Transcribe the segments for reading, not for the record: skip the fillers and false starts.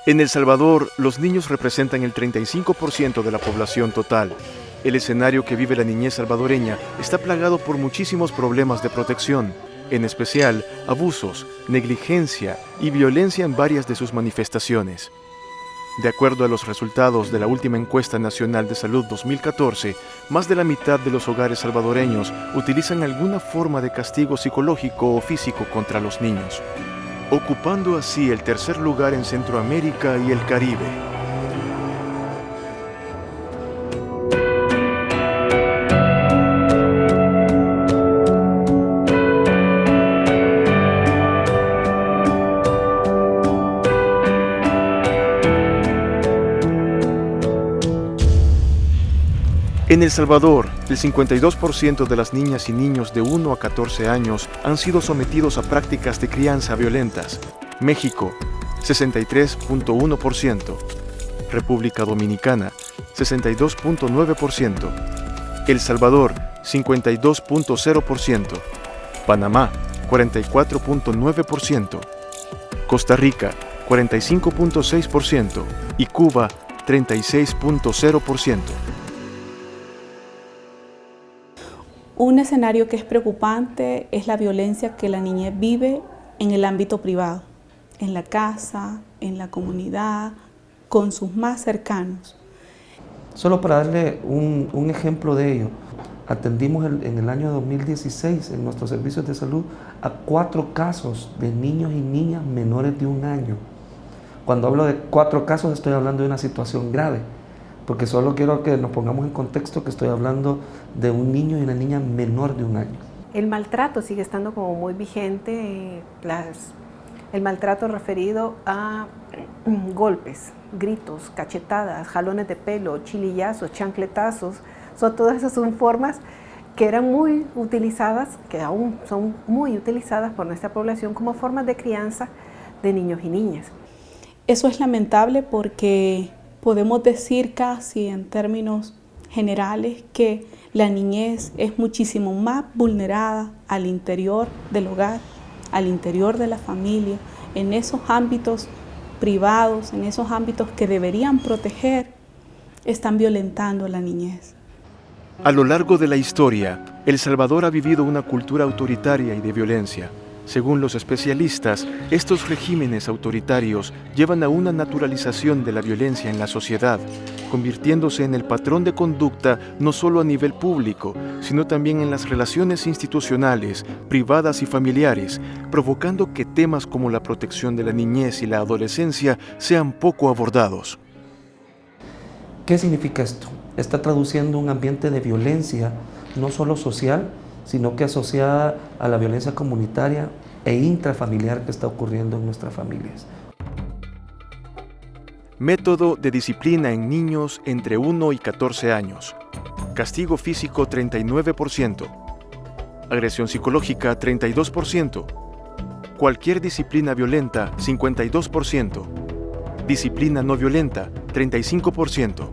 En El Salvador, los niños representan el 35% de la población total. El escenario que vive la niñez salvadoreña está plagado por muchísimos problemas de protección, en especial abusos, negligencia y violencia en varias de sus manifestaciones. De acuerdo a los resultados de la última encuesta nacional de salud 2014, más de la mitad de los hogares salvadoreños utilizan alguna forma de castigo psicológico o físico contra los niños, ocupando así el tercer lugar en Centroamérica y el Caribe. En El Salvador, el 52% de las niñas y niños de 1 a 14 años han sido sometidos a prácticas de crianza violentas. México, 63.1%. República Dominicana, 62.9%. El Salvador, 52.0%. Panamá, 44.9%. Costa Rica, 45.6%. Y Cuba, 36.0%. Un escenario que es preocupante es la violencia que la niñez vive en el ámbito privado, en la casa, en la comunidad, con sus más cercanos. Solo para darle un ejemplo de ello, atendimos en el año 2016 en nuestros servicios de salud a 4 casos de niños y niñas menores de 1 año. Cuando hablo de 4 casos estoy hablando de una situación grave, porque solo quiero que nos pongamos en contexto que estoy hablando de un niño y una niña menor de 1 año. El maltrato sigue estando como muy vigente, el maltrato referido a golpes, gritos, cachetadas, jalones de pelo, chilillazos, chancletazos. Todas esas son formas que eran muy utilizadas, que aún son muy utilizadas por nuestra población como formas de crianza de niños y niñas. Eso es lamentable porque podemos decir casi en términos generales que la niñez es muchísimo más vulnerada al interior del hogar, al interior de la familia, en esos ámbitos privados, en esos ámbitos que deberían proteger, están violentando a la niñez. A lo largo de la historia, El Salvador ha vivido una cultura autoritaria y de violencia. Según los especialistas, estos regímenes autoritarios llevan a una naturalización de la violencia en la sociedad, convirtiéndose en el patrón de conducta no solo a nivel público, sino también en las relaciones institucionales, privadas y familiares, provocando que temas como la protección de la niñez y la adolescencia sean poco abordados. ¿Qué significa esto? Está traduciendo un ambiente de violencia, no solo social, sino que asociada a la violencia comunitaria e intrafamiliar que está ocurriendo en nuestras familias. Método de disciplina en niños entre 1 y 14 años. Castigo físico 39%. Agresión psicológica 32%. Cualquier disciplina violenta 52%. Disciplina no violenta 35%.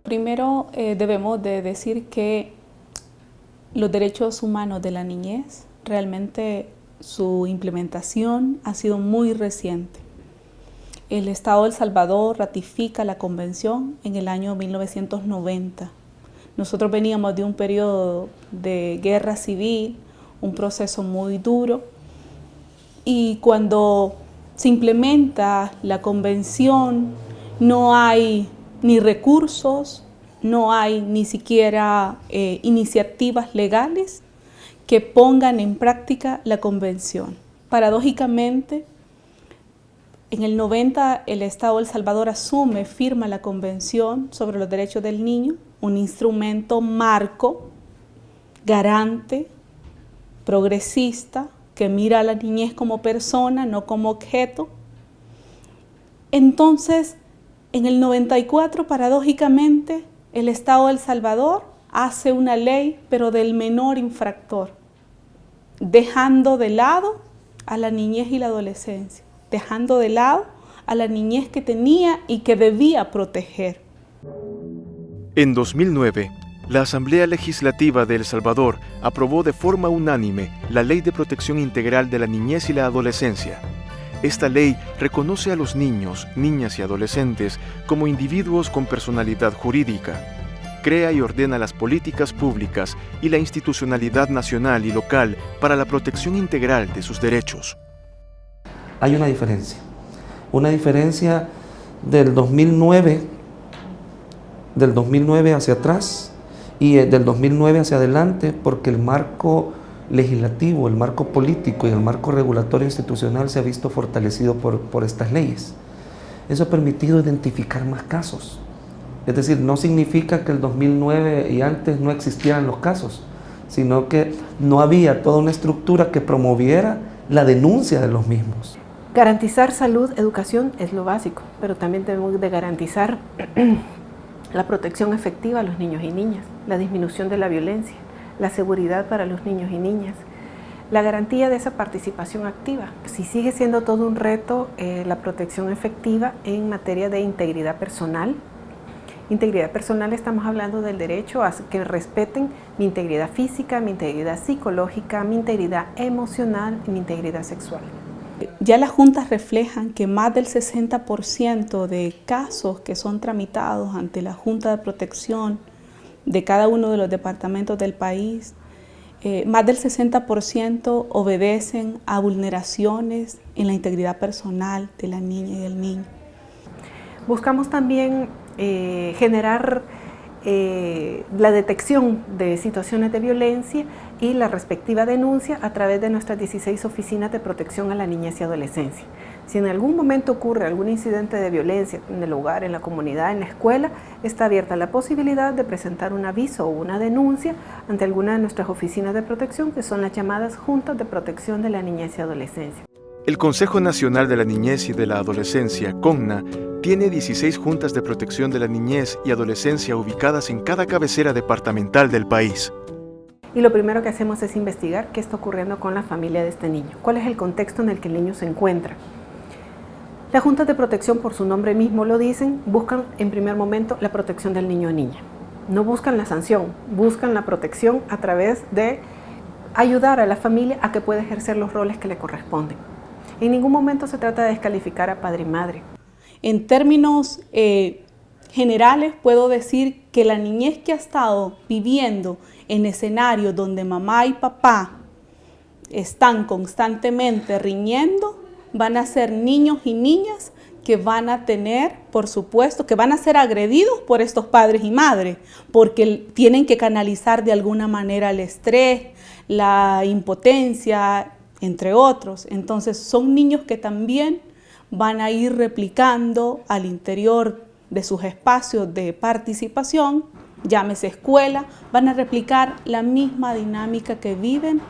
Primero debemos de decir que los derechos humanos de la niñez, realmente su implementación ha sido muy reciente. El Estado de El Salvador ratifica la convención en el año 1990. Nosotros veníamos de un periodo de guerra civil, un proceso muy duro, y cuando se implementa la convención no hay ni recursos, no hay ni siquiera iniciativas legales que pongan en práctica la convención. Paradójicamente, en el 90 el Estado de El Salvador asume, firma la Convención sobre los Derechos del Niño, un instrumento marco, garante, progresista, que mira a la niñez como persona, no como objeto. Entonces, en el 94, paradójicamente, el Estado de El Salvador hace una ley, pero del menor infractor, dejando de lado a la niñez y la adolescencia, dejando de lado a la niñez que tenía y que debía proteger. En 2009, la Asamblea Legislativa de El Salvador aprobó de forma unánime la Ley de Protección Integral de la Niñez y la Adolescencia. Esta ley reconoce a los niños, niñas y adolescentes como individuos con personalidad jurídica. Crea y ordena las políticas públicas y la institucionalidad nacional y local para la protección integral de sus derechos. Hay una diferencia del 2009 hacia atrás y del 2009 hacia adelante, porque el marco legislativo, el marco político y el marco regulatorio institucional se ha visto fortalecido por estas leyes. Eso ha permitido identificar más casos. Es decir, no significa que el 2009 y antes no existieran los casos, sino que no había toda una estructura que promoviera la denuncia de los mismos. Garantizar salud, educación es lo básico, pero también debemos de garantizar la protección efectiva a los niños y niñas, la disminución de la violencia, la seguridad para los niños y niñas, la garantía de esa participación activa. Si sigue siendo todo un reto, la protección efectiva en materia de integridad personal. Integridad personal, estamos hablando del derecho a que respeten mi integridad física, mi integridad psicológica, mi integridad emocional y mi integridad sexual. Ya las juntas reflejan que más del 60% de casos que son tramitados ante la Junta de Protección de cada uno de los departamentos del país, más del 60% obedecen a vulneraciones en la integridad personal de la niña y del niño. Buscamos también generar la detección de situaciones de violencia y la respectiva denuncia a través de nuestras 16 oficinas de protección a la niñez y adolescencia. Si en algún momento ocurre algún incidente de violencia en el hogar, en la comunidad, en la escuela, está abierta la posibilidad de presentar un aviso o una denuncia ante alguna de nuestras oficinas de protección, que son las llamadas Juntas de Protección de la Niñez y Adolescencia. El Consejo Nacional de la Niñez y de la Adolescencia, CONNA, tiene 16 juntas de protección de la niñez y adolescencia ubicadas en cada cabecera departamental del país. Y lo primero que hacemos es investigar qué está ocurriendo con la familia de este niño, cuál es el contexto en el que el niño se encuentra. Las juntas de protección, por su nombre mismo lo dicen, buscan en primer momento la protección del niño o niña. No buscan la sanción, buscan la protección a través de ayudar a la familia a que pueda ejercer los roles que le corresponden. En ningún momento se trata de descalificar a padre y madre. En términos generales, puedo decir que la niñez que ha estado viviendo en escenarios donde mamá y papá están constantemente riñendo, van a ser niños y niñas que van a tener, por supuesto, que van a ser agredidos por estos padres y madres, porque tienen que canalizar de alguna manera el estrés, la impotencia, entre otros. Entonces son niños que también van a ir replicando al interior de sus espacios de participación, llámese escuela, van a replicar la misma dinámica que viven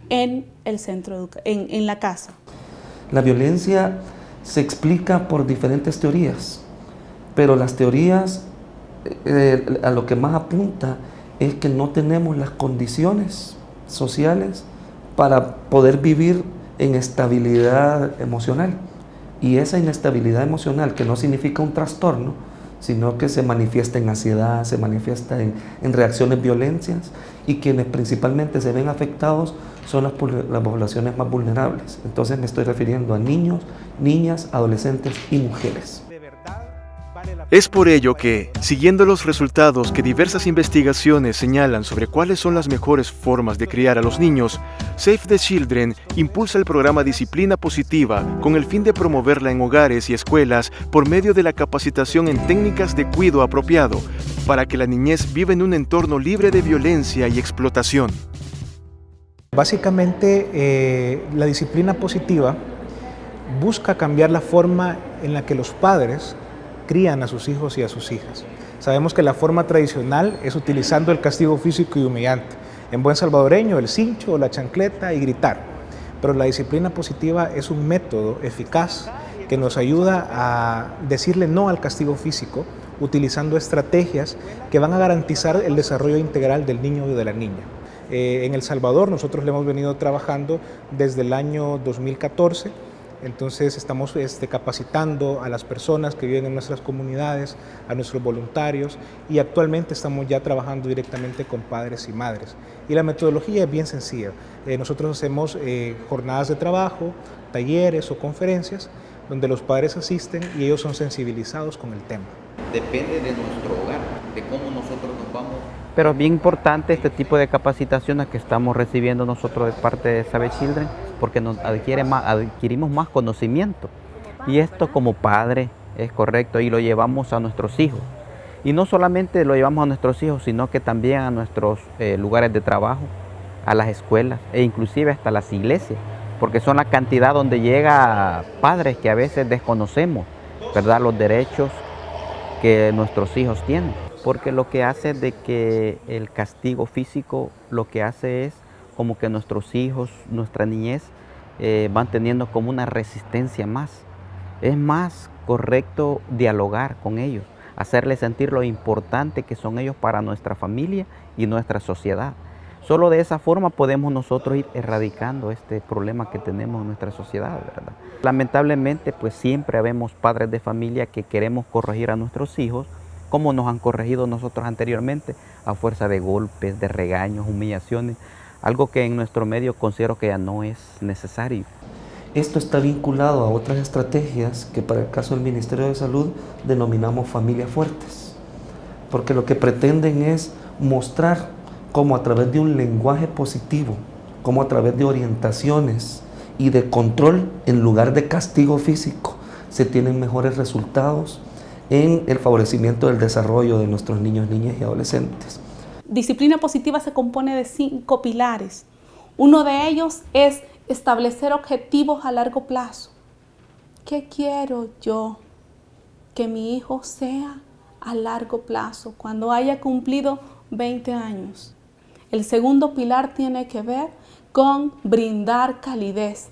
en el centro, en la casa. La violencia se explica por diferentes teorías, pero las teorías a lo que más apunta es que no tenemos las condiciones sociales para poder vivir en estabilidad emocional. Y esa inestabilidad emocional, que no significa un trastorno, sino que se manifiesta en ansiedad, se manifiesta en reacciones violentas, y quienes principalmente se ven afectados son las poblaciones más vulnerables. Entonces me estoy refiriendo a niños, niñas, adolescentes y mujeres. Es por ello que, siguiendo los resultados que diversas investigaciones señalan sobre cuáles son las mejores formas de criar a los niños, Save the Children impulsa el programa Disciplina Positiva con el fin de promoverla en hogares y escuelas por medio de la capacitación en técnicas de cuidado apropiado para que la niñez viva en un entorno libre de violencia y explotación. Básicamente, la disciplina positiva busca cambiar la forma en la que los padres crían a sus hijos y a sus hijas. Sabemos que la forma tradicional es utilizando el castigo físico y humillante. En buen salvadoreño, el cincho o la chancleta y gritar. Pero la disciplina positiva es un método eficaz que nos ayuda a decirle no al castigo físico, utilizando estrategias que van a garantizar el desarrollo integral del niño y de la niña. En El Salvador nosotros le hemos venido trabajando desde el año 2014 Entonces estamos capacitando a las personas que viven en nuestras comunidades, a nuestros voluntarios, y actualmente estamos ya trabajando directamente con padres y madres. Y la metodología es bien sencilla. Nosotros hacemos jornadas de trabajo, talleres o conferencias donde los padres asisten y ellos son sensibilizados con el tema. Depende de nuestro hogar, de cómo nosotros nos vamos. Pero es bien importante este tipo de capacitaciones que estamos recibiendo nosotros de parte de Save Children, porque nos adquirimos más conocimiento. Y esto como padre es correcto y lo llevamos a nuestros hijos. Y no solamente lo llevamos a nuestros hijos, sino que también a nuestros lugares de trabajo, a las escuelas e inclusive hasta las iglesias, porque son la cantidad donde llega padres que a veces desconocemos, ¿verdad?, los derechos que nuestros hijos tienen. Porque lo que hace de que el castigo físico, lo que hace es como que nuestros hijos, nuestra niñez, van teniendo como una resistencia más. Es más correcto dialogar con ellos, hacerles sentir lo importante que son ellos para nuestra familia y nuestra sociedad. Solo de esa forma podemos nosotros ir erradicando este problema que tenemos en nuestra sociedad, ¿verdad? Lamentablemente, pues siempre vemos padres de familia que queremos corregir a nuestros hijos, como nos han corregido nosotros anteriormente, a fuerza de golpes, de regaños, humillaciones, algo que en nuestro medio considero que ya no es necesario. Esto está vinculado a otras estrategias que para el caso del Ministerio de Salud denominamos familias fuertes, porque lo que pretenden es mostrar cómo a través de un lenguaje positivo, cómo a través de orientaciones y de control en lugar de castigo físico se tienen mejores resultados en el favorecimiento del desarrollo de nuestros niños, niñas y adolescentes. Disciplina positiva se compone de 5 pilares. Uno de ellos es establecer objetivos a largo plazo. ¿Qué quiero yo que mi hijo sea a largo plazo, cuando haya cumplido 20 años? El segundo pilar tiene que ver con brindar calidez.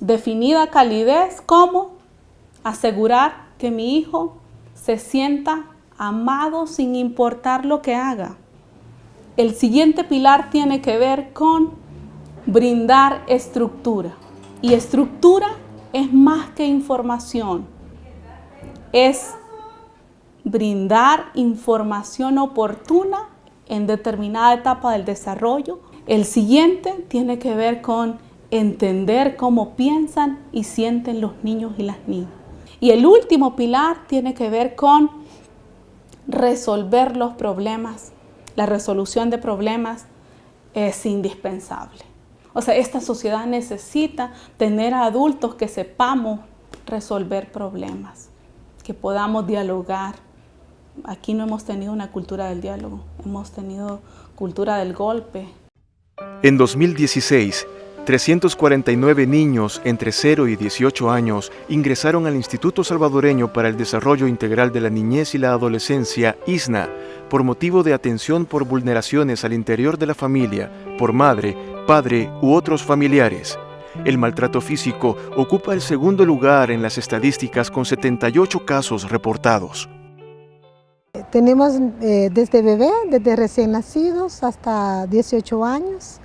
Definida calidez como asegurar que mi hijo se sienta amado sin importar lo que haga. El siguiente pilar tiene que ver con brindar estructura. Y estructura es más que información. Es brindar información oportuna en determinada etapa del desarrollo. El siguiente tiene que ver con entender cómo piensan y sienten los niños y las niñas. Y el último pilar tiene que ver con resolver los problemas. La resolución de problemas es indispensable. O sea, esta sociedad necesita tener adultos que sepamos resolver problemas, que podamos dialogar. Aquí no hemos tenido una cultura del diálogo, hemos tenido cultura del golpe. En 2016, 349 niños entre 0 y 18 años ingresaron al Instituto Salvadoreño para el Desarrollo Integral de la Niñez y la Adolescencia, ISNA, por motivo de atención por vulneraciones al interior de la familia, por madre, padre u otros familiares. El maltrato físico ocupa el segundo lugar en las estadísticas con 78 casos reportados. Tenemos desde bebé, desde recién nacidos hasta 18 años.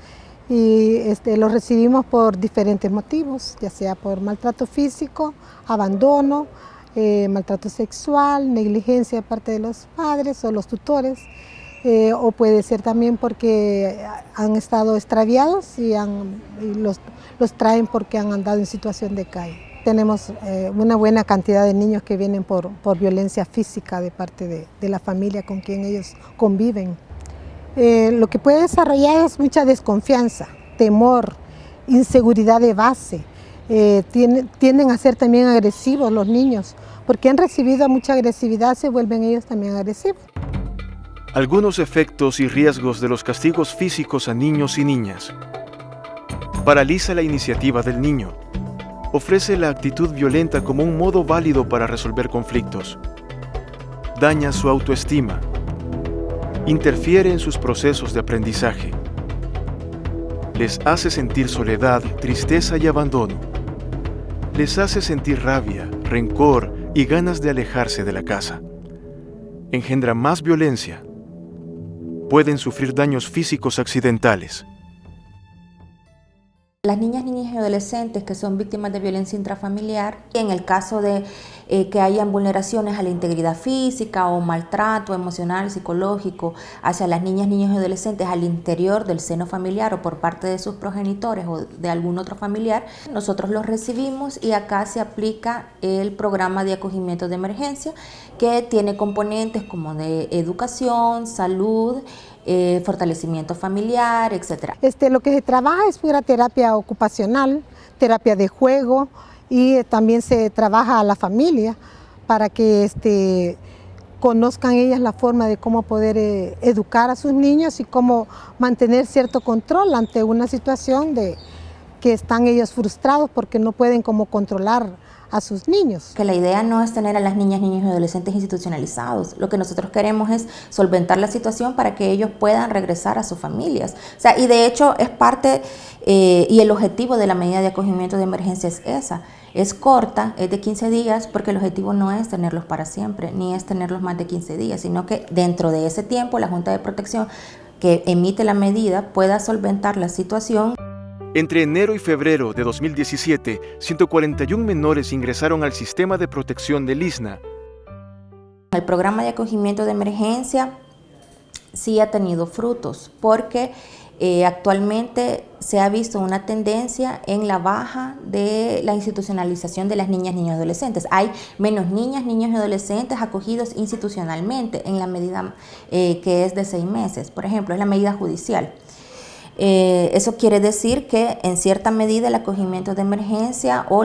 Y los recibimos por diferentes motivos, ya sea por maltrato físico, abandono, maltrato sexual, negligencia de parte de los padres o los tutores, o puede ser también porque han estado extraviados y los traen porque han andado en situación de calle. Tenemos una buena cantidad de niños que vienen por violencia física de parte de la familia con quien ellos conviven. Lo que puede desarrollar es mucha desconfianza, temor, inseguridad de base. Tienden a ser también agresivos los niños, porque han recibido mucha agresividad, se vuelven ellos también agresivos. Algunos efectos y riesgos de los castigos físicos a niños y niñas. Paraliza la iniciativa del niño. Ofrece la actitud violenta como un modo válido para resolver conflictos. Daña su autoestima. Interfiere en sus procesos de aprendizaje. Les hace sentir soledad, tristeza y abandono. Les hace sentir rabia, rencor y ganas de alejarse de la casa. Engendra más violencia. Pueden sufrir daños físicos accidentales. Las niñas, niños y adolescentes que son víctimas de violencia intrafamiliar, en el caso de que hayan vulneraciones a la integridad física o maltrato emocional, psicológico hacia las niñas, niños y adolescentes al interior del seno familiar o por parte de sus progenitores o de algún otro familiar, nosotros los recibimos y acá se aplica el programa de acogimiento de emergencia que tiene componentes como de educación, salud, fortalecimiento familiar, etc. Lo que se trabaja es pura terapia ocupacional, terapia de juego y también se trabaja a la familia para que conozcan ellas la forma de cómo poder educar a sus niños y cómo mantener cierto control ante una situación de que están ellos frustrados porque no pueden como controlar a sus niños. Que la idea no es tener a las niñas, niños y adolescentes institucionalizados. Lo que nosotros queremos es solventar la situación para que ellos puedan regresar a sus familias. O sea, y de hecho es parte y el objetivo de la medida de acogimiento de emergencia es esa. Es corta, es de 15 días, porque el objetivo no es tenerlos para siempre, ni es tenerlos más de 15 días, sino que dentro de ese tiempo la Junta de Protección que emite la medida pueda solventar la situación. Entre enero y febrero de 2017, 141 menores ingresaron al sistema de protección del ISNA. El programa de acogimiento de emergencia sí ha tenido frutos, porque actualmente se ha visto una tendencia en la baja de la institucionalización de las niñas, niños y adolescentes. Hay menos niñas, niños y adolescentes acogidos institucionalmente en la medida que es de 6 meses. Por ejemplo, es la medida judicial. Eso quiere decir que en cierta medida el acogimiento de emergencia o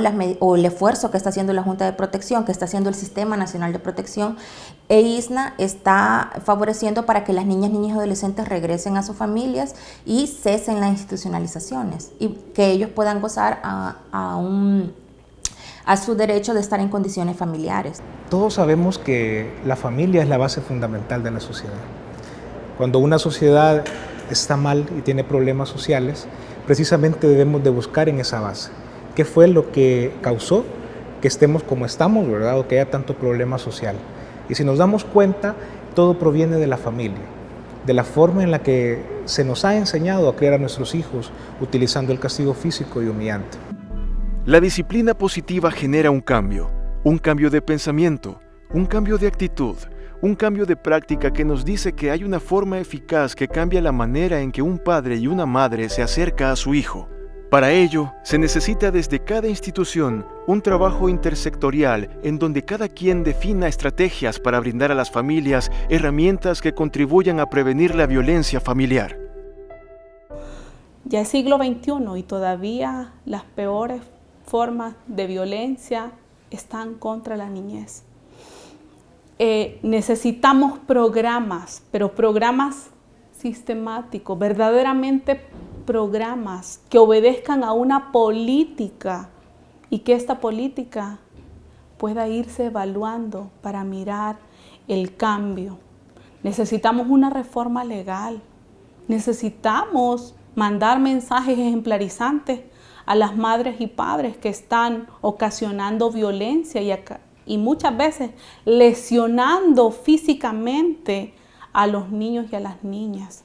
el esfuerzo que está haciendo la Junta de Protección, que está haciendo el Sistema Nacional de Protección e ISNA, está favoreciendo para que las niñas, niños y adolescentes regresen a sus familias y cesen las institucionalizaciones y que ellos puedan gozar a su derecho de estar en condiciones familiares. Todos sabemos que la familia es la base fundamental de la sociedad. Cuando una sociedad está mal y tiene problemas sociales, precisamente debemos de buscar en esa base. ¿Qué fue lo que causó que estemos como estamos, verdad? O que haya tanto problema social. Y si nos damos cuenta, todo proviene de la familia, de la forma en la que se nos ha enseñado a criar a nuestros hijos utilizando el castigo físico y humillante. La disciplina positiva genera un cambio de pensamiento, un cambio de actitud, un cambio de práctica que nos dice que hay una forma eficaz que cambia la manera en que un padre y una madre se acerca a su hijo. Para ello, se necesita desde cada institución un trabajo intersectorial en donde cada quien defina estrategias para brindar a las familias herramientas que contribuyan a prevenir la violencia familiar. Ya es siglo XXI y todavía las peores formas de violencia están contra la niñez. Necesitamos programas, pero programas sistemáticos, verdaderamente programas que obedezcan a una política y que esta política pueda irse evaluando para mirar el cambio. Necesitamos una reforma legal, necesitamos mandar mensajes ejemplarizantes a las madres y padres que están ocasionando violencia y muchas veces lesionando físicamente a los niños y a las niñas.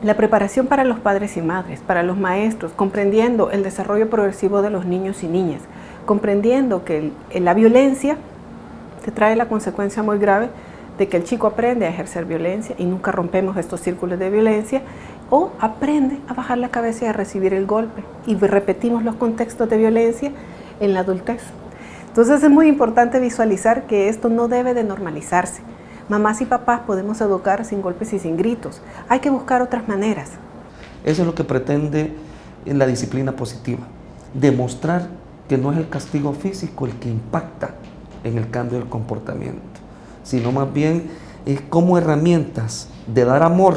La preparación para los padres y madres, para los maestros, comprendiendo el desarrollo progresivo de los niños y niñas, comprendiendo que la violencia te trae la consecuencia muy grave de que el chico aprende a ejercer violencia y nunca rompemos estos círculos de violencia, o aprende a bajar la cabeza y a recibir el golpe y repetimos los contextos de violencia en la adultez. Entonces es muy importante visualizar que esto no debe de normalizarse. Mamás y papás podemos educar sin golpes y sin gritos. Hay que buscar otras maneras. Eso es lo que pretende la disciplina positiva. Demostrar que no es el castigo físico el que impacta en el cambio del comportamiento, sino más bien es como herramientas de dar amor,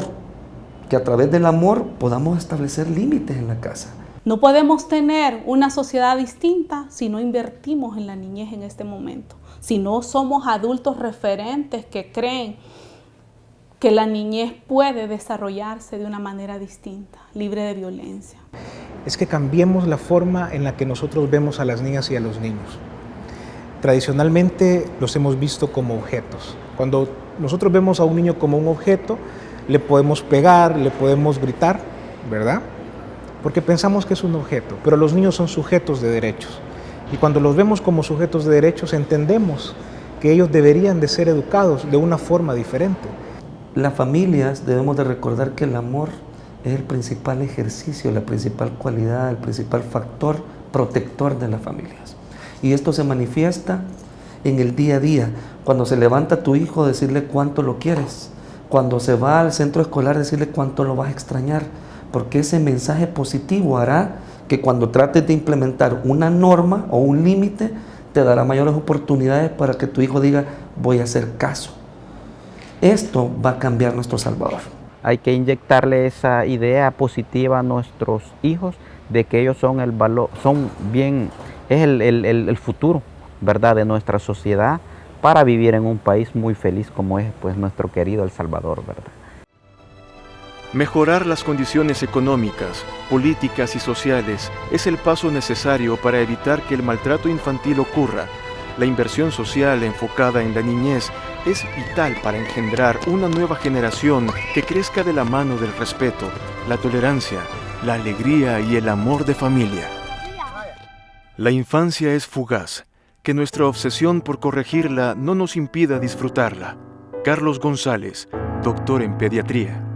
que a través del amor podamos establecer límites en la casa. No podemos tener una sociedad distinta si no invertimos en la niñez en este momento. Si no somos adultos referentes que creen que la niñez puede desarrollarse de una manera distinta, libre de violencia. Es que cambiemos la forma en la que nosotros vemos a las niñas y a los niños. Tradicionalmente los hemos visto como objetos. Cuando nosotros vemos a un niño como un objeto, le podemos pegar, le podemos gritar, ¿verdad? porque pensamos que es un objeto, pero los niños son sujetos de derechos. Y cuando los vemos como sujetos de derechos, entendemos que ellos deberían de ser educados de una forma diferente. Las familias debemos de recordar que el amor es el principal ejercicio, la principal cualidad, el principal factor protector de las familias. Y esto se manifiesta en el día a día. Cuando se levanta tu hijo, decirle cuánto lo quieres. Cuando se va al centro escolar, decirle cuánto lo vas a extrañar. Porque ese mensaje positivo hará que cuando trates de implementar una norma o un límite, te dará mayores oportunidades para que tu hijo diga, voy a hacer caso. Esto va a cambiar nuestro Salvador. Hay que inyectarle esa idea positiva a nuestros hijos de que ellos son el valor, es el futuro, ¿verdad?, de nuestra sociedad para vivir en un país muy feliz como es pues nuestro querido El Salvador, ¿verdad? Mejorar las condiciones económicas, políticas y sociales es el paso necesario para evitar que el maltrato infantil ocurra. La inversión social enfocada en la niñez es vital para engendrar una nueva generación que crezca de la mano del respeto, la tolerancia, la alegría y el amor de familia. La infancia es fugaz, que nuestra obsesión por corregirla no nos impida disfrutarla. Carlos González, doctor en pediatría.